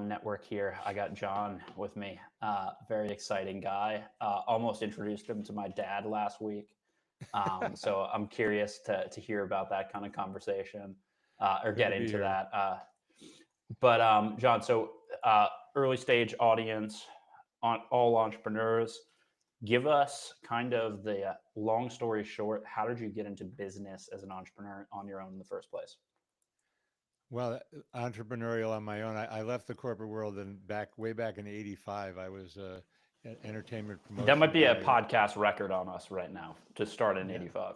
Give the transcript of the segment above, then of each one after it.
Network here. I got John with me. Very exciting guy. Almost introduced him to my dad last week. So I'm curious to hear about that kind of conversation or Good get to be into here. that. But John, so early stage audience, on all entrepreneurs. Give us kind of the long story short. How did you get into business as an entrepreneur on your own in the first place? Well, entrepreneurial on my own. I left the corporate world and way back in '85. I was an entertainment That might promotion be a guy. podcast record on us right now to start in Yeah, '85.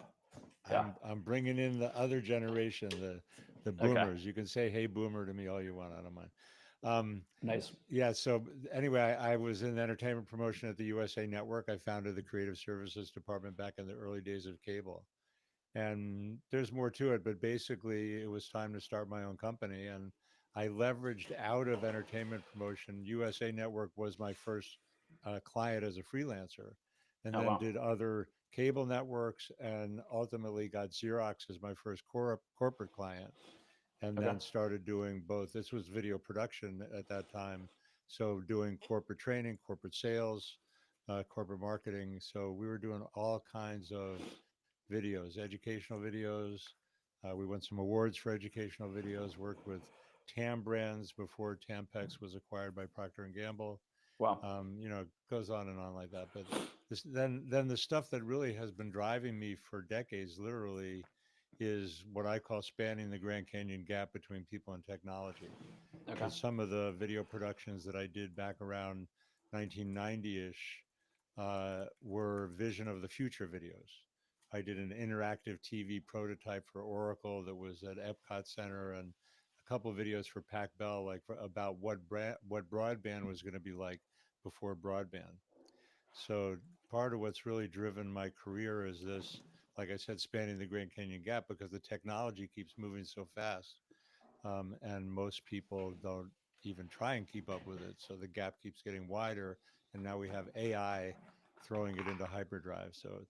Yeah. I'm bringing in the other generation, the Okay. boomers. You can say "Hey, boomer" to me all you want. I don't mind. Um, Nice. yeah. So anyway, I was in entertainment promotion at the USA Network. I founded the creative services department back in the early days of cable. And there's more to it, but basically it was time to start my own company, and I leveraged out of entertainment promotion. USA Network was my first client as a freelancer, and Oh then wow. did other cable networks, and ultimately got Xerox as my first corporate client, and Okay. then started doing both. This was video production at that time, so doing corporate training, corporate sales, corporate marketing. So we were doing all kinds of videos, educational videos. We won some awards for educational videos. Worked with Tam Brands before Tampex was acquired by Procter and Gamble. Wow. It goes on and on like that. But then the stuff that really has been driving me for decades, literally, is what I call spanning the Grand Canyon gap between people and technology. Okay. Because some of the video productions that I did back around 1990-ish were vision of the future videos. I did an interactive TV prototype for Oracle that was at Epcot Center, and a couple of videos for Pac Bell, like about what broadband was going to be like before broadband. So part of what's really driven my career is this, like I said, spanning the Grand Canyon Gap, because the technology keeps moving so fast, and most people don't even try and keep up with it. So the gap keeps getting wider, and now we have AI throwing it into hyperdrive. So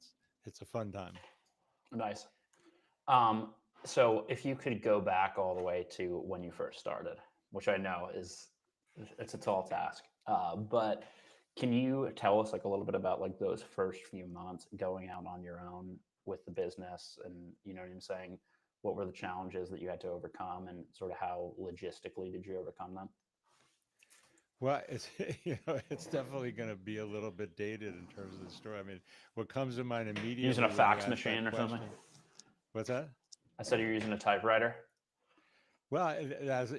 it's a fun time. Nice. Um, so if you could go back all the way to when you first started, which I know is it's a tall task, but can you tell us like a little bit about like those first few months going out on your own with the business, and you know what I'm saying? What were the challenges that you had to overcome, and sort of how logistically did you overcome them? Well, it's it's definitely going to be a little bit dated in terms of the story. I mean, what comes to mind Using a immediately when you fax ask that machine or something? question? What's that? I said you're using a typewriter. Well,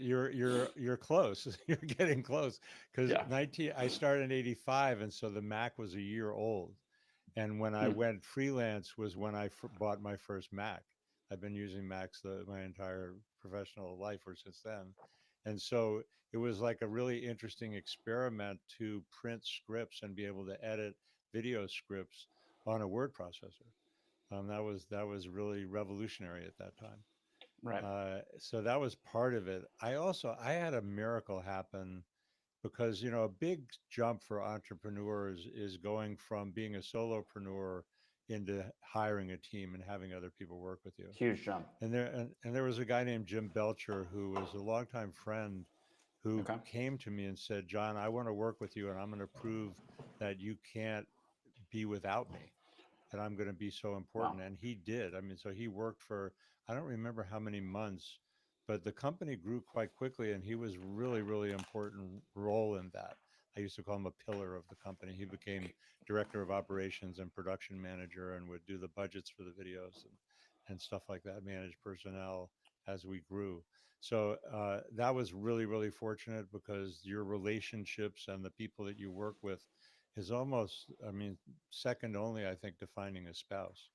you're close. You're getting close because Yeah. 19. I started in '85, and so the Mac was a year old. And when I Hmm. went freelance was when I bought my first Mac. I've been using Macs my entire professional life or since then. And so it was like a really interesting experiment to print scripts and be able to edit video scripts on a word processor. That was really revolutionary at that time. Right. So that was part of it. I had a miracle happen because a big jump for entrepreneurs is going from being a solopreneur into hiring a team and having other people work with you. Huge jump. And there was a guy named Jim Belcher who was a longtime friend who Okay. came to me and said, "John, I want to work with you, and I'm going to prove that you can't be without me, and I'm going to be so Wow. important." And he did. I mean, so he worked for, I don't remember how many months, but the company grew quite quickly, and he was really, really important role in that. I used to call him a pillar of the company. He became director of operations and production manager, and would do the budgets for the videos and stuff like that, manage personnel as we grew. So that was really, really fortunate, because your relationships and the people that you work with is almost, I mean, second only, I think, to finding a spouse,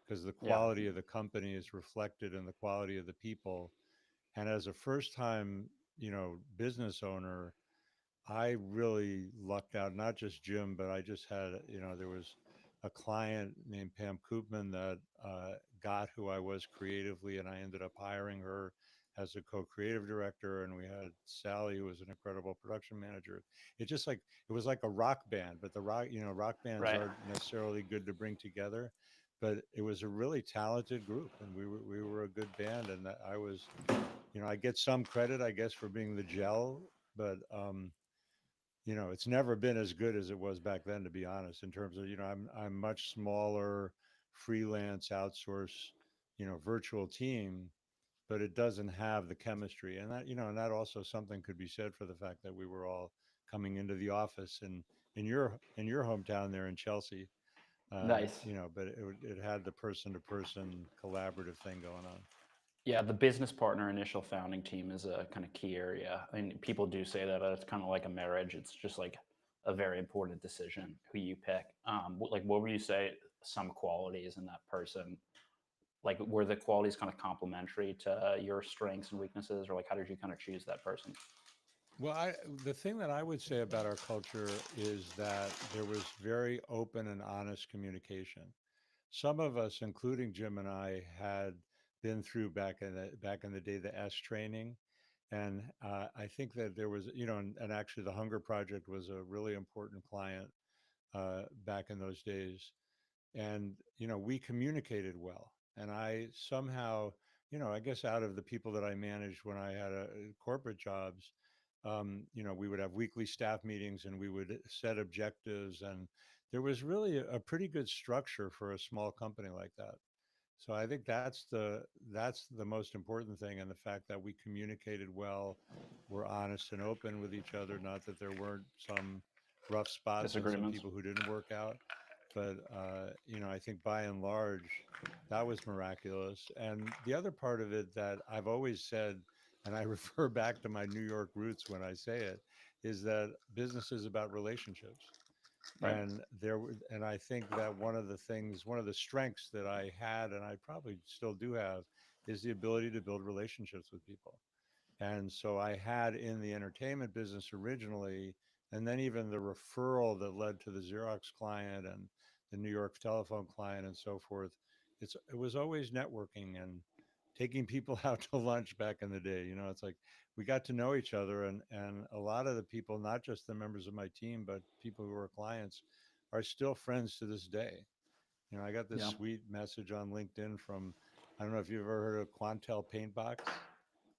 because the Yeah. quality of the company is reflected in the quality of the people. And as a first time, business owner, I really lucked out. Not just Jim, but I just had, there was a client named Pam Koopman that got who I was creatively, and I ended up hiring her as a co-creative director. And we had Sally, who was an incredible production manager. It was like a rock band, but rock bands Right. aren't necessarily good to bring together. But it was a really talented group, and we were a good band. And I was, I get some credit, I guess, for being the gel but it's never been as good as it was back then, to be honest. In terms of, I'm much smaller, freelance, outsource, virtual team, but it doesn't have the chemistry, and that also something could be said for the fact that we were all coming into the office and in your hometown there in Chelsea, Nice. but it had the person to person collaborative thing going on. Yeah, the business partner initial founding team is a kind of key area. I mean, people do say that it's kind of like a marriage. It's just like a very important decision who you pick. Like, what would you say some qualities in that person? Like, were the qualities kind of complementary to your strengths and weaknesses, or like, how did you kind of choose that person? Well, the thing that I would say about our culture is that there was very open and honest communication. Some of us, including Jim and I, had been through back in the day the S training, and I think that there was, and actually the Hunger Project was a really important client back in those days, and we communicated well, and I somehow, I guess out of the people that I managed when I had corporate jobs, we would have weekly staff meetings and we would set objectives, and there was really a pretty good structure for a small company like that. So I think that's the most important thing, and the fact that we communicated well, we're honest and open with each other. Not that there weren't some rough spots and some Disagreements? people who didn't work out, but I think by and large, that was miraculous. And the other part of it that I've always said, and I refer back to my New York roots when I say it, is that business is about relationships. Right. And I think that one of the strengths that I had, and I probably still do have, is the ability to build relationships with people. And so I had in the entertainment business originally, and then even the referral that led to the Xerox client and the New York telephone client and so forth. It was always networking and taking people out to lunch back in the day. It's like we got to know each other, and a lot of the people, not just the members of my team, but people who are clients, are still friends to this day. I got this Yeah. sweet message on LinkedIn from, I don't know if you've ever heard of Quantel Paintbox,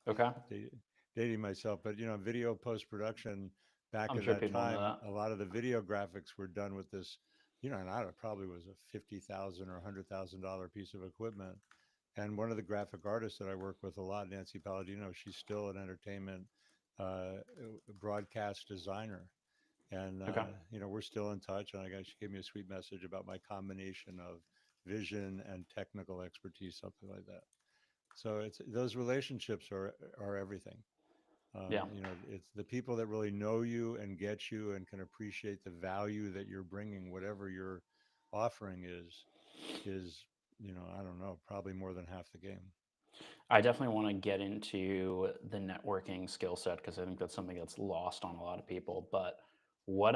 Okay. da- dating myself, but video post production back I'm at sure that people know time, that. a lot of the video graphics were done with this, and I don't know, probably was a $50,000 or $100,000 piece of equipment. And one of the graphic artists that I work with a lot, Nancy Palladino, she's still an entertainment broadcast designer. And Okay. we're still in touch. And I guess she gave me a sweet message about my combination of vision and technical expertise, something like that. So it's those relationships are everything. Yeah. It's the people that really know you and get you and can appreciate the value that you're bringing, whatever your offering is, I don't know, probably more than half the game. I definitely want to get into the networking skill set because I think that's something that's lost on a lot of people. But what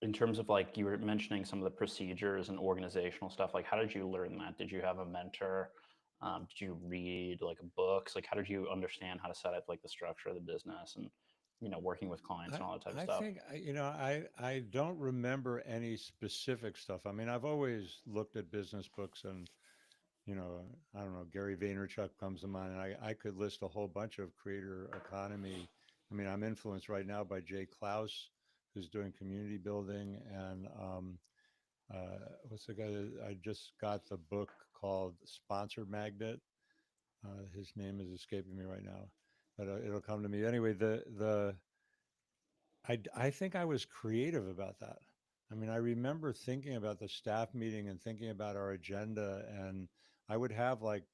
in terms of like you were mentioning some of the procedures and organizational stuff, like how did you learn that? Did you have a mentor? Did you read like books? Like how did you understand how to set up like the structure of the business and working with clients I and all that type of I stuff? think I don't remember any specific stuff. I mean, I've always looked at business books, and you know, I don't know, Gary Vaynerchuk comes to mind, and I could list a whole bunch of creator economy. I mean, I'm influenced right now by Jay Klaus, who's doing community building, and what's the guy that I just got the book called Sponsor Magnet. His name is escaping me right now, but it'll come to me anyway. I think I was creative about that. I mean, I remember thinking about the staff meeting and thinking about our agenda, and I would have like,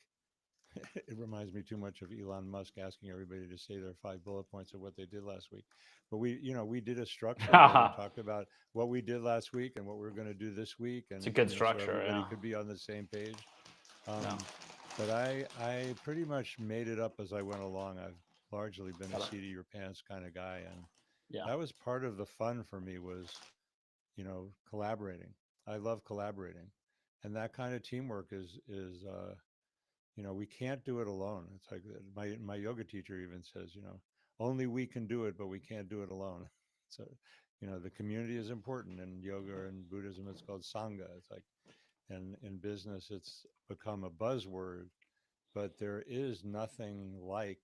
it reminds me too much of Elon Musk asking everybody to say their 5 bullet points of what they did last week. But we did a structure where we talked about what we did last week and what we are going to do this week, It's a and good so structure. everybody Yeah. could be on the same page. Yeah. Um, but I pretty much made it up as I went along. I've largely been a Got it. seat of your pants kind of guy, and Yeah. that was part of the fun for me was collaborating. I love collaborating, and that kind of teamwork is we can't do it alone. It's like my yoga teacher even says, only we can do it, but we can't do it alone. So the community is important in yoga and Buddhism. It's called sangha. It's like, and in business it's become a buzzword, but there is nothing like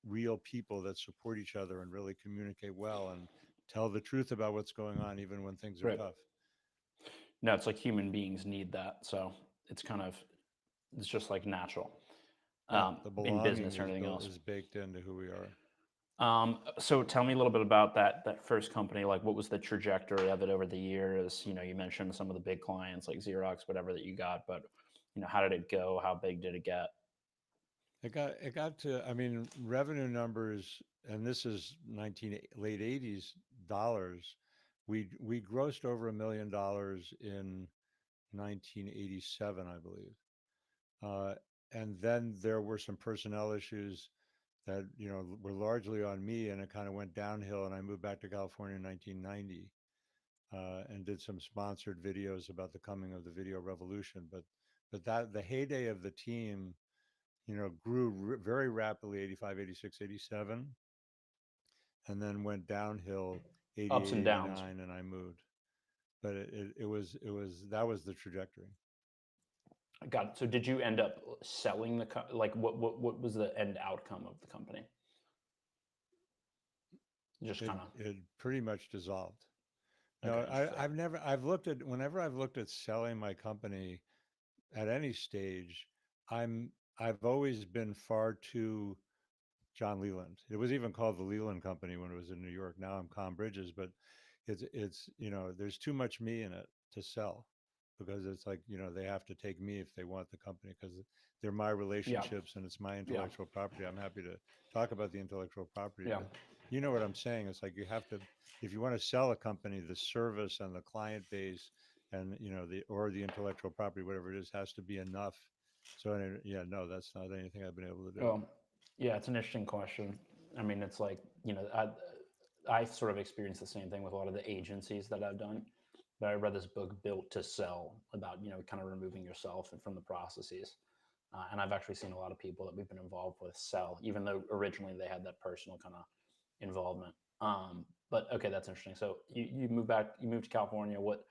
real people that support each other and really communicate well and tell the truth about what's going on, even when things are Right. tough. No, it's like human beings need that. So it's kind of it's just like natural Yeah, the in belonging business or anything else. is baked into who we are. So tell me a little bit about that first company. Like, what was the trajectory of it over the years? You know, you mentioned some of the big clients like Xerox, whatever that you got, but how did it go? How big did it get? It got to, I mean, revenue numbers, and this is late 80s dollars. We grossed over $1 million in 1987, I believe. Uh, and then there were some personnel issues that, were largely on me, and it kind of went downhill, and I moved back to California in 1990, and did some sponsored videos about the coming of the video revolution. But that the heyday of the team, grew very rapidly, 85, 86, 87, and then went downhill Ups 88, and downs. 89, and I moved. But that was the trajectory. Got it. So did you end up selling like what was the end outcome of the company? Just It kind of it pretty much dissolved. okay, No, interesting. whenever I've looked at selling my company at any stage, I've always been far too Jon Leland. It was even called the Leland Company when it was in New York. Now I'm Calm Bridges, but it's there's too much me in it to sell, because it's like, they have to take me if they want the company, because they're my Yeah, relationships and it's my yeah, intellectual property. I'm happy to talk about the intellectual property, yeah, but you know what I'm saying. It's like you have to, if you want to sell a company, the service and the client base and the intellectual property, whatever it is, has to be enough. So yeah, no, that's not anything I've been able to do. well, yeah. It's an interesting question. I mean, it's like I sort of experienced the same thing with a lot of the agencies that I've done. But I read this book, Built to Sell, about kind of removing yourself from the processes. And I've actually seen a lot of people that we've been involved with sell, even though originally they had that personal kind of involvement. But okay, that's interesting. So you moved back, you moved to California. What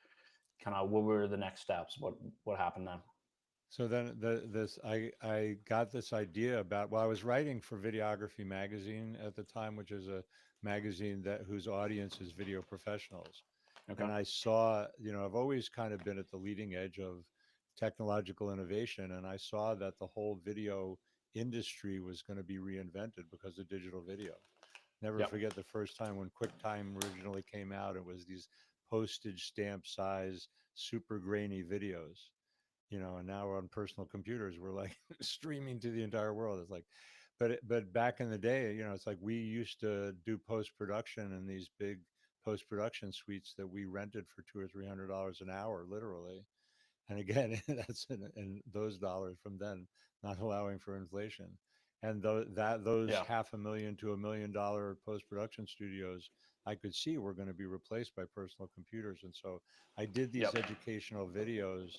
were the next steps? What happened then? So then I got this idea about, well, I was writing for Videography Magazine at the time, which is a magazine that whose audience is video professionals. Okay. And I saw, I've always kind of been at the leading edge of technological innovation, and I saw that the whole video industry was going to be reinvented because of digital video. Never Yep. forget the first time when QuickTime originally came out. It was these postage stamp size, super grainy videos, and now we're on personal computers. We're like streaming to the entire world. It's like, but back in the day, it's like we used to do post production in these big post production suites that we rented for $200 or $300 an hour, literally. And again, that's in those dollars from then, not allowing for inflation. And those Yeah. half a million to $1 million post production studios, I could see were going to be replaced by personal computers. And so I did these Yep. educational videos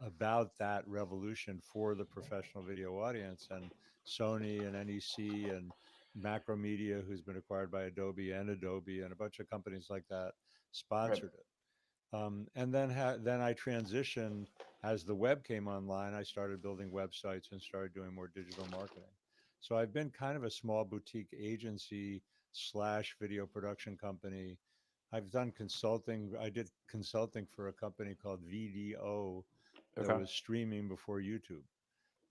about that revolution for the professional video audience. And Sony and NEC and Macromedia, who's been acquired by Adobe, and a bunch of companies like that Right. sponsored it. And then I transitioned as the web came online. I started building websites and started doing more digital marketing. So I've been kind of a small boutique agency slash video production company. I've done consulting. I did consulting for a company called VDO that Okay. was streaming before YouTube,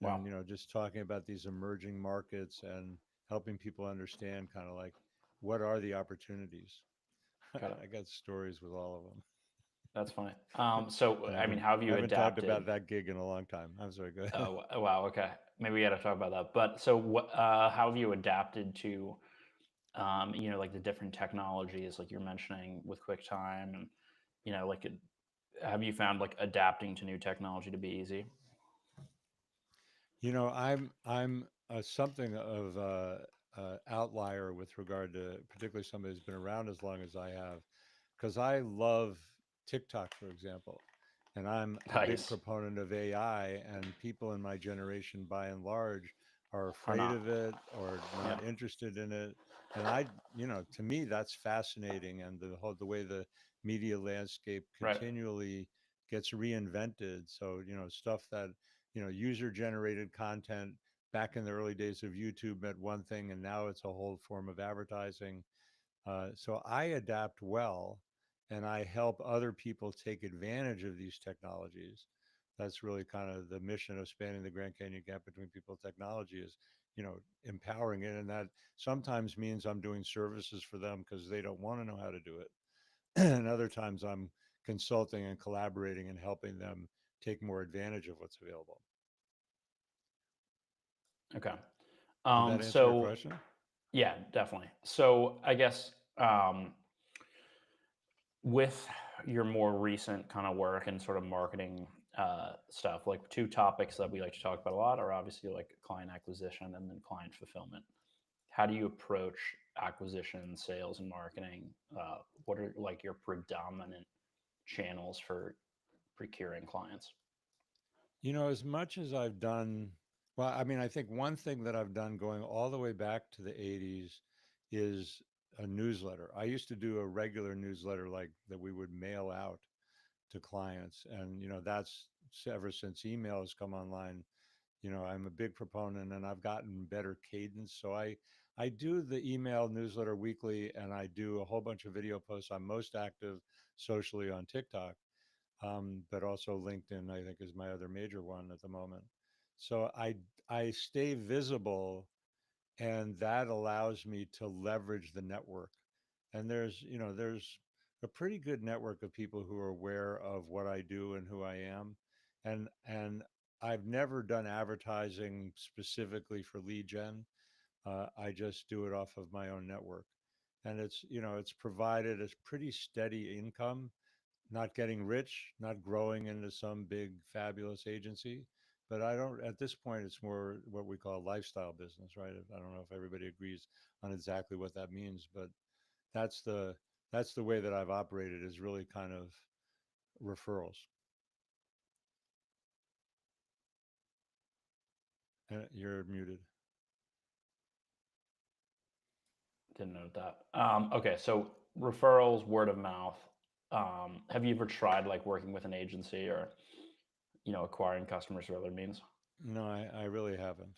Wow. and just talking about these emerging markets and helping people understand kind of like what are the opportunities. Got it. I got stories with all of them. That's funny. So I I mean, haven't how have I you haven't talked adapted? about that gig in a long time. I'm sorry, go ahead. Oh, wow. Okay. Maybe we got to talk about that. But so how have you adapted to, like the different technologies, like you're mentioning with QuickTime and, like, have you found like adapting to new technology to be easy? I'm something of a outlier with regard to particularly somebody who's been around as long as I have, because I love TikTok, for example, and I'm a big Nice. proponent of AI, and people in my generation, by and large, are Or afraid not? of it or Yeah. not interested in it. And to me, that's fascinating, and the way the media landscape Right. continually gets reinvented. So, stuff that, user generated content back in the early days of YouTube meant one thing, and now it's a whole form of advertising. So I adapt well, and I help other people take advantage of these technologies. That's really kind of the mission of spanning the Grand Canyon gap between people and technology is, empowering it. And that sometimes means I'm doing services for them because they don't want to know how to do it. And other times I'm consulting and collaborating and helping them take more advantage of what's available. Okay. Did that answer your So question? yeah, definitely. So I guess with your more recent kind of work and sort of marketing stuff, like two topics that we like to talk about a lot are obviously like client acquisition and then client fulfillment. How do you approach acquisition, sales, and marketing? What are like your predominant channels for procuring clients? As much as I've done, well, I mean, I think one thing that I've done going all the way back to the 80s is a newsletter. I used to do a regular newsletter like that we would mail out to clients. And, that's ever since email has come online. I'm a big proponent and I've gotten better cadence. So I do the email newsletter weekly and I do a whole bunch of video posts. I'm most active socially on TikTok, but also LinkedIn, I think, is my other major one at the moment. So I stay visible, and that allows me to leverage the network. And there's a pretty good network of people who are aware of what I do and who I am, and I've never done advertising specifically for lead gen. I just do it off of my own network, and it's provided a pretty steady income, not getting rich, not growing into some big fabulous agency. But I don't, at this point, it's more what we call a lifestyle business, right? I don't know if everybody agrees on exactly what that means, but that's the that's the way that I've operated is really kind of referrals. You're muted. Didn't note that. Okay, so referrals, word of mouth. Have you ever tried like working with an agency or acquiring customers through other means? No, I really haven't.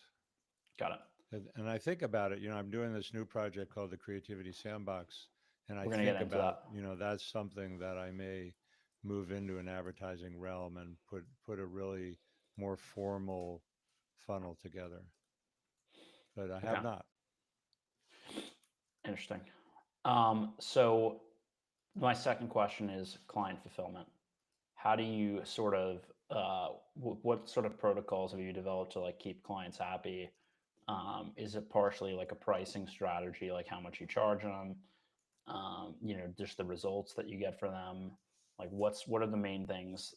Got it. And I think about it, I'm doing this new project called the Creativity Sandbox. And I We're gonna get think into about, that. that's something that I may move into an advertising realm and put a really more formal funnel together. But I Okay, have not. interesting. So my second question is client fulfillment. How do you sort of what sort of protocols have you developed to like keep clients happy? Is it partially like a pricing strategy, like how much you charge them? Just the results that you get for them. Like what are the main things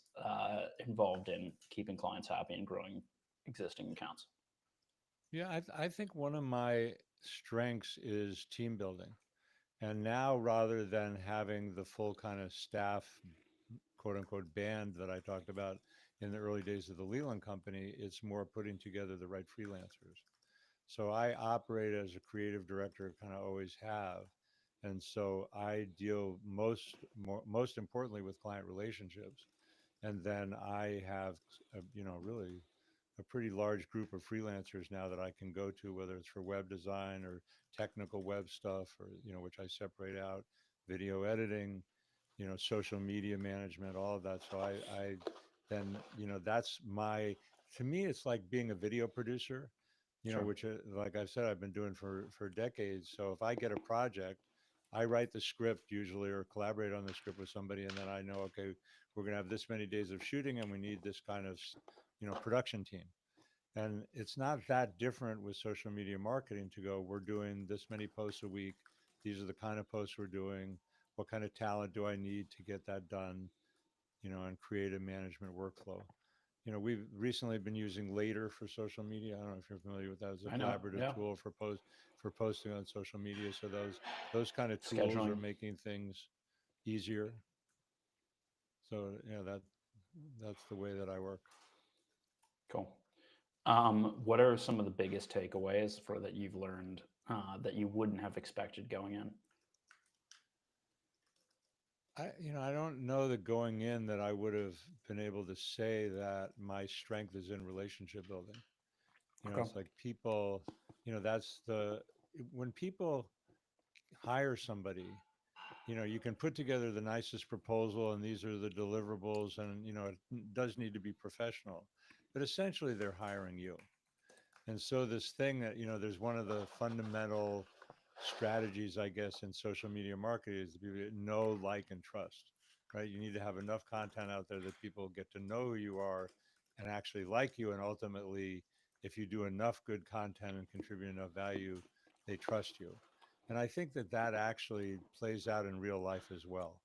involved in keeping clients happy and growing existing accounts? Yeah, I think one of my strengths is team building. And now, rather than having the full kind of staff, quote unquote, band that I talked about in the early days of the Leland Company, it's more putting together the right freelancers. So I operate as a creative director, kind of always have. And so I deal most importantly with client relationships. And then I have, really a pretty large group of freelancers now that I can go to, whether it's for web design or technical web stuff, or which I separate out, video editing, social media management, all of that. So I then that's my to me it's like being a video producer, Sure. which like I've said I've been doing for decades. So if I get a project, I write the script usually or collaborate on the script with somebody, and then I know, okay, we're going to have this many days of shooting and we need this kind of production team. And it's not that different with social media marketing to go, we're doing this many posts a week. These are the kind of posts we're doing. What kind of talent do I need to get that done? And create a management workflow. We've recently been using Later for social media. I don't know if you're familiar with that. It's a I know. collaborative Yeah. tool for posting on social media. So those kind of tools are Scheduling. making things easier. So that's the way that I work. Cool. What are some of the biggest takeaways for that you've learned that you wouldn't have expected going in? I don't know that going in that I would have been able to say that my strength is in relationship building. Okay. It's like people, that's when people hire somebody, you can put together the nicest proposal and these are the deliverables and, it does need to be professional, but essentially they're hiring you. And so this thing that, there's one of the fundamental strategies, I guess, in social media marketing is to be know, like, and trust, right? You need to have enough content out there that people get to know who you are and actually like you. And ultimately, if you do enough good content and contribute enough value, they trust you. And I think that that actually plays out in real life as well,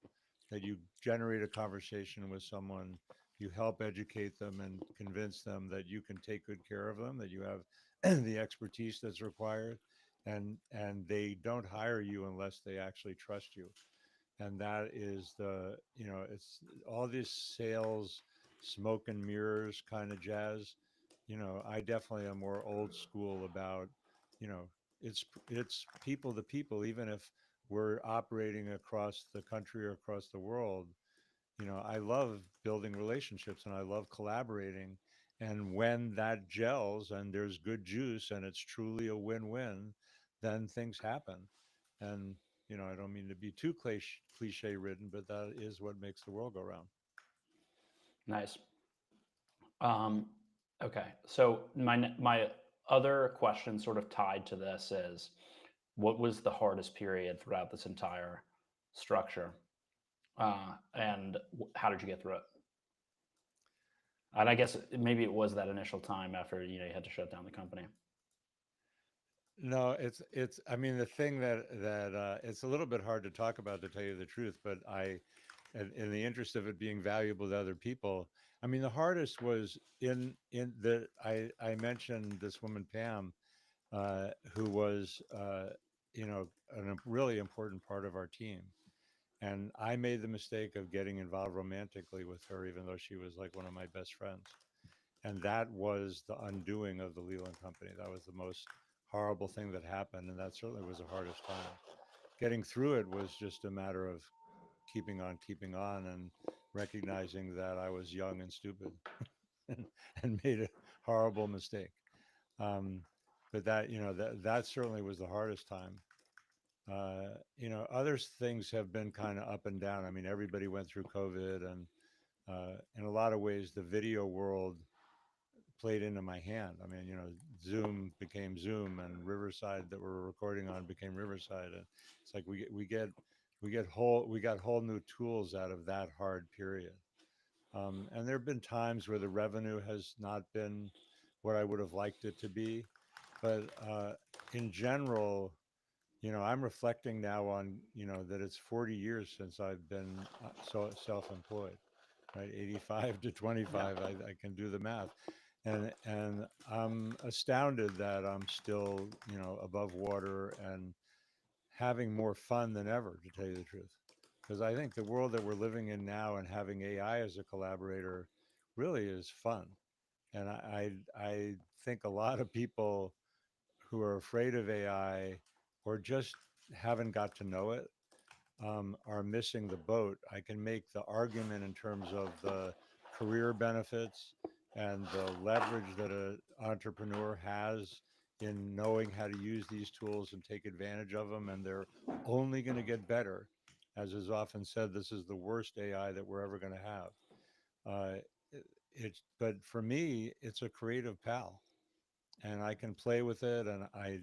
that you generate a conversation with someone, you help educate them and convince them that you can take good care of them, that you have the expertise that's required, and they don't hire you unless they actually trust you. And that is it's all this sales, smoke and mirrors kind of jazz. I definitely am more old school about, you know it's people to people, even if we're operating across the country or across the world. I love building relationships and I love collaborating. And when that gels and there's good juice and it's truly a win-win, then things happen. And, I don't mean to be too cliche ridden, but that is what makes the world go round. Nice. Um, okay. So my other question, sort of tied to this, is what was the hardest period throughout this entire structure, and how did you get through it? And I guess maybe it was that initial time after you had to shut down the company. No, I mean, the thing that it's a little bit hard to talk about, to tell you the truth, but in the interest of it being valuable to other people, I mean, the hardest was I mentioned this woman, Pam, who was, a really important part of our team. And I made the mistake of getting involved romantically with her, even though she was like one of my best friends. And that was the undoing of the Leland Company. That was the most horrible thing that happened. And that certainly was the hardest time. Getting through it was just a matter of keeping on, and recognizing that I was young and stupid and, made a horrible mistake. Um, but that certainly was the hardest time. Other things have been kind of up and down. I mean, everybody went through COVID, and in a lot of ways, the video world played into my hand. I mean, Zoom became Zoom, and Riverside that we're recording on became Riverside, and it's like we got whole new tools out of that hard period. And there have been times where the revenue has not been what I would have liked it to be, but in general, I'm reflecting now on, that it's 40 years since I've been so self-employed, right? 85 to Yeah. 25, I can do the math. And I'm astounded that I'm still, above water and having more fun than ever, to tell you the truth. Because I think the world that we're living in now and having AI as a collaborator really is fun. And I think a lot of people who are afraid of AI or just haven't got to know it, are missing the boat. I can make the argument in terms of the career benefits and the leverage that an entrepreneur has in knowing how to use these tools and take advantage of them. And they're only going to get better. As is often said, this is the worst AI that we're ever going to have. Uh, but for me, it's a creative pal, and I can play with it, and I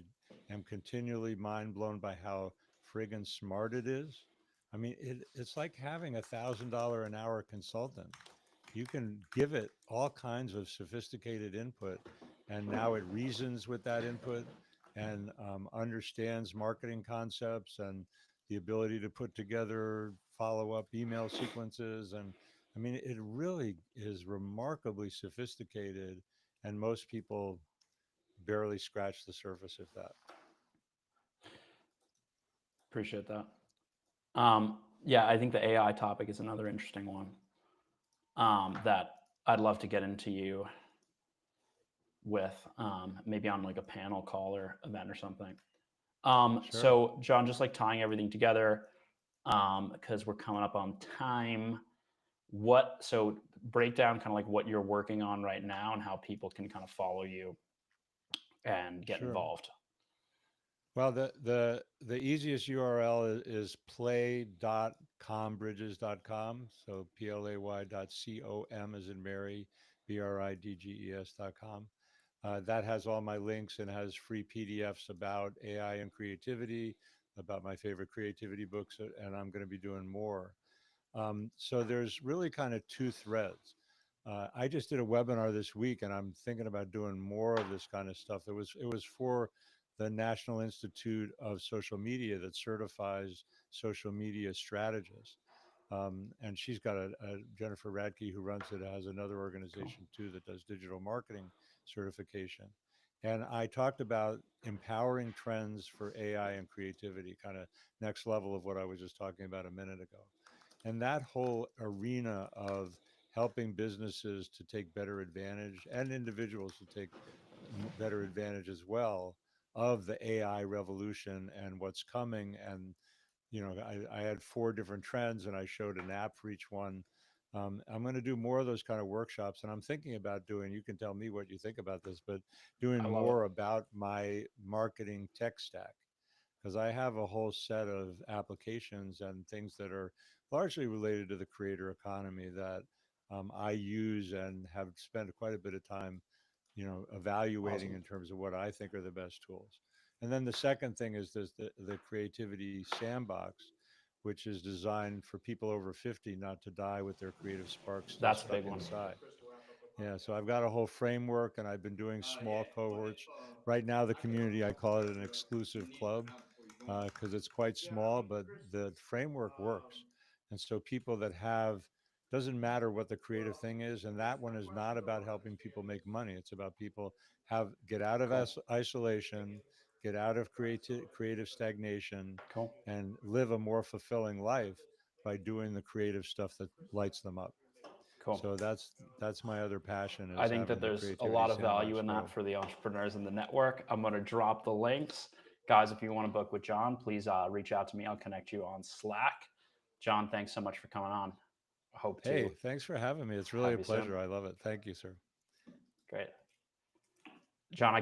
am continually mind blown by how friggin' smart it is. I mean, it's like having $1,000 an hour consultant. You can give it all kinds of sophisticated input, and now it reasons with that input and understands marketing concepts and the ability to put together follow-up email sequences. And I mean, it really is remarkably sophisticated, and most people barely scratch the surface, if that. Appreciate that. Yeah, I think the AI topic is another interesting one, that I'd love to get into you with, maybe on like a panel call or event or something. Sure. So John, just like tying everything together, because we're coming up on time. So break down kind of like what you're working on right now and how people can kind of follow you and get Sure. involved? Well, the easiest URL is play.combridges.com. So play.com as in Mary, bridges.com. That has all my links and has free PDFs about AI and creativity, about my favorite creativity books, and I'm going to be doing more. So there's really kind of two threads. I just did a webinar this week, and I'm thinking about doing more of this kind of stuff. It was for the National Institute of Social Media that certifies social media strategists. And she's got a Jennifer Radke who runs it, has another Cool. organization too that does digital marketing certification. And I talked about empowering trends for AI and creativity, kind of next level of what I was just talking about a minute ago. And that whole arena of helping businesses to take better advantage and individuals to take better advantage as well of the AI revolution and what's coming. And I had four different trends and I showed an app for each one. I'm going to do more of those kind of workshops, and I'm thinking about doing, you can tell me what you think about this, but doing I love it. more about my marketing tech stack, because I have a whole set of applications and things that are largely related to the creator economy that I use and have spent quite a bit of time, evaluating Awesome. in terms of what I think are the best tools. And then the second thing is this, the creativity sandbox, which is designed for people over 50 not to die with their creative spark still That's a stuck big one. inside. Yeah, so I've got a whole framework and I've been doing small cohorts. Right now, the community, I call it an exclusive club because it's quite small, but the framework works. And so people that have, doesn't matter what the creative thing is, and that one is not about helping people make money. It's about people get out of Cool. isolation, get out of creative stagnation, Cool. and live a more fulfilling life by doing the creative stuff that lights them up. Cool. So that's my other passion, I is think that having the there's a creativity lot of value sandbox in that grow. for the entrepreneurs in the network. I'm going to drop the links. Guys, if you want to book with Jon, please reach out to me. I'll connect you on Slack. Jon, thanks so much for coming on. I hope to Hey, thanks for having me. It's really have a you soon. pleasure. I love it. Thank you, sir. Great. Jon, I